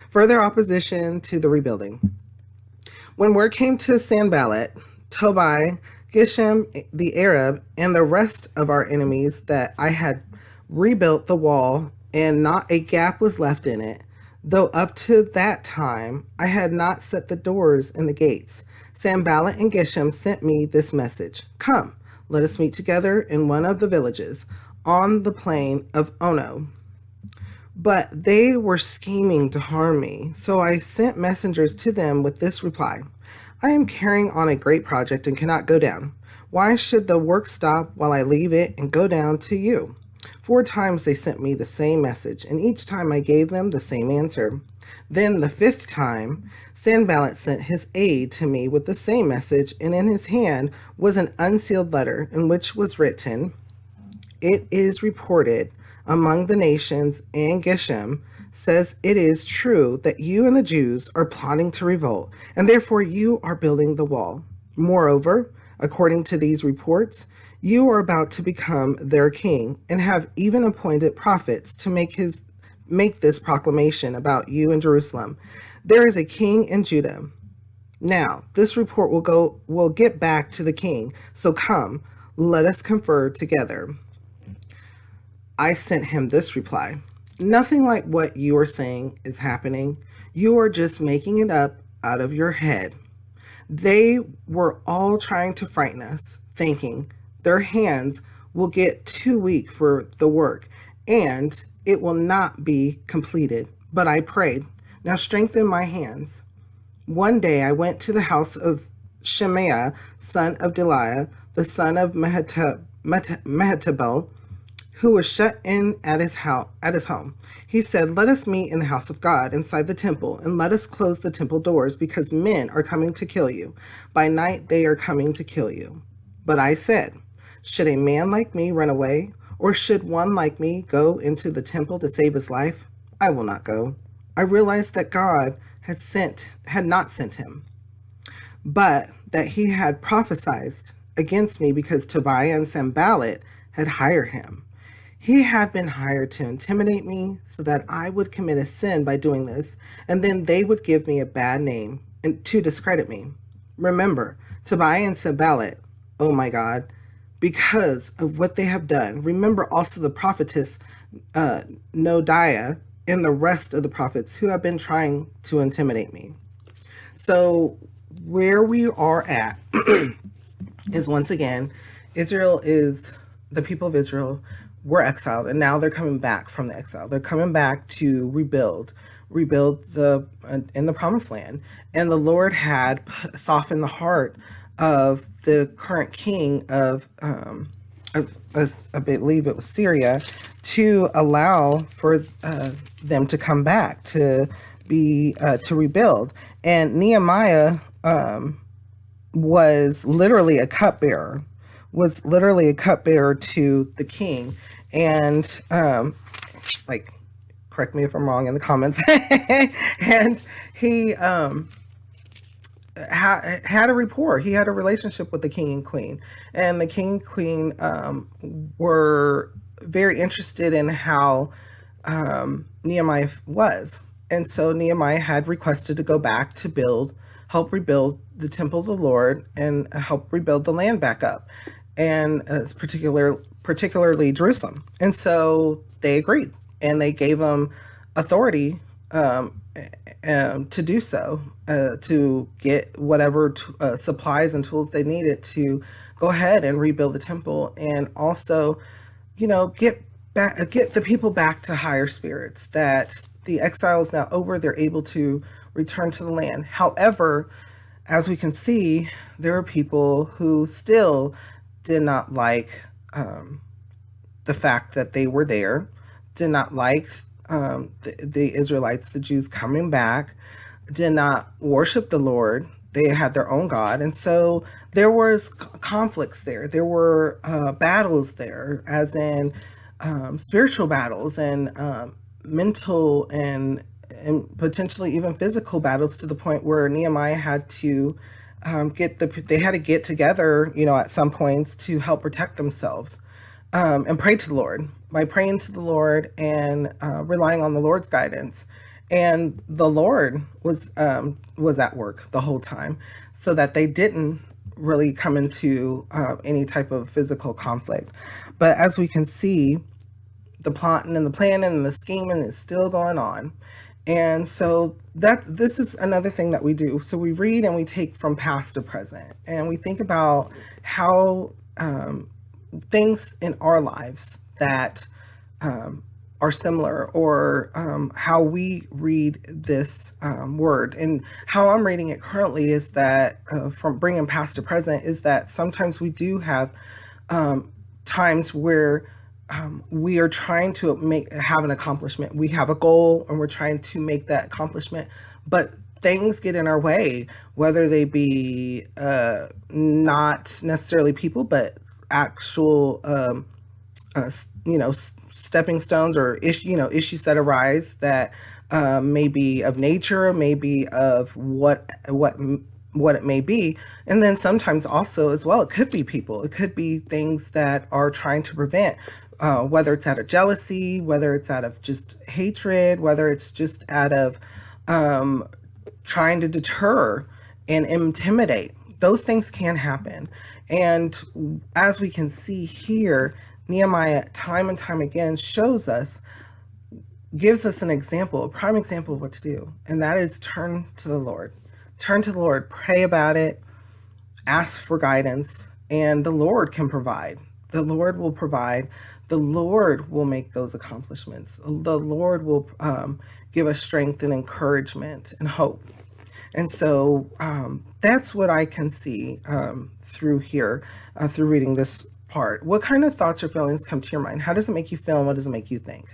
Further opposition to the rebuilding. When word came to Sanballat, Tobiah, Geshem the Arab, and the rest of our enemies that I had rebuilt the wall and not a gap was left in it, though up to that time I had not set the doors and the gates, Sanballat and Geshem sent me this message: Come, let us meet together in one of the villages on the plain of Ono. But they were scheming to harm me, so I sent messengers to them with this reply: I am carrying on a great project and cannot go down. Why should the work stop while I leave it and go down to you? 4 times they sent me the same message, and each time I gave them the same answer. Then the 5th time, Sanballat sent his aide to me with the same message, and in his hand was an unsealed letter in which was written, It is reported among the nations, and Geshem says it is true that you and the Jews are plotting to revolt, and therefore you are building the wall. Moreover, according to these reports, you are about to become their king, and have even appointed prophets to make this proclamation about you in Jerusalem. There is a king in Judah. Now, this report will get back to the king. So come, let us confer together. I sent him this reply: Nothing like what you are saying is happening. You are just making it up out of your head. They were all trying to frighten us, thinking their hands will get too weak for the work and it will not be completed. But I prayed, Now strengthen my hands. One day I went to the house of Shemaiah, son of Deliah, the son of Mehetabel, who was shut in at his home. He said, Let us meet in the house of God inside the temple, and let us close the temple doors, because men are coming to kill you. By night they are coming to kill you. But I said, Should a man like me run away? Or should one like me go into the temple to save his life? I will not go. I realized that God had not sent him, but that he had prophesied against me because Tobiah and Sanballat had hired him. He had been hired to intimidate me so that I would commit a sin by doing this, and then they would give me a bad name and to discredit me. Remember, Tobiah and Sanballat, oh my God, because of what they have done. Remember also the prophetess Noadiah and the rest of the prophets who have been trying to intimidate me. So where we are at is, once again, the people of Israel were exiled, and now they're coming back from the exile. They're coming back to rebuild in the promised land. And the Lord had softened the heart of the current king of I believe it was Syria, to allow for them to come back to rebuild. And Nehemiah was literally a cupbearer to the king. And correct me if I'm wrong in the comments. And he had a rapport. He had a relationship with the king and queen, and the king and queen were very interested in how Nehemiah was. And so Nehemiah had requested to go back to help rebuild the temple of the Lord and help rebuild the land back up, and particularly Jerusalem. And so they agreed, and they gave him authority to do so, to get whatever supplies and tools they needed to go ahead and rebuild the temple, and also, get the people back to higher spirits, that the exile is now over. They're able to return to the land. However, as we can see, there are people who still did not like the fact that they were there, did not like the Israelites, the Jews coming back, did not worship the Lord. They had their own God. And so there was conflicts there. There were battles there, as in spiritual battles and mental and potentially even physical battles, to the point where Nehemiah had to get together, at some points, to help protect themselves, and pray to the Lord. By praying to the Lord and relying on the Lord's guidance. And the Lord was at work the whole time, so that they didn't really come into any type of physical conflict. But as we can see, the plotting and the planning and the scheming is still going on. And so that this is another thing that we do. So we read and we take from past to present, and we think about how things in our lives that are similar, or how we read this word. And how I'm reading it currently is that from bringing past to present is that sometimes we do have times where we are trying to have an accomplishment. We have a goal and we're trying to make that accomplishment, but things get in our way, whether they be not necessarily people, but actual stepping stones, or issues that arise that may be of nature, maybe of what it may be. And then sometimes also as well, it could be people, it could be things that are trying to prevent, whether it's out of jealousy, whether it's out of just hatred, whether it's just out of trying to deter and intimidate. Those things can happen. And as we can see here, Nehemiah time and time again gives us an example, a prime example of what to do. And that is turn to the Lord. Turn to the Lord, pray about it, ask for guidance, and the Lord can provide. The Lord will provide. The Lord will make those accomplishments. The Lord will give us strength and encouragement and hope. And so that's what I can see through here, through reading this part. What kind of thoughts or feelings come to your mind? How does it make you feel, and what does it make you think?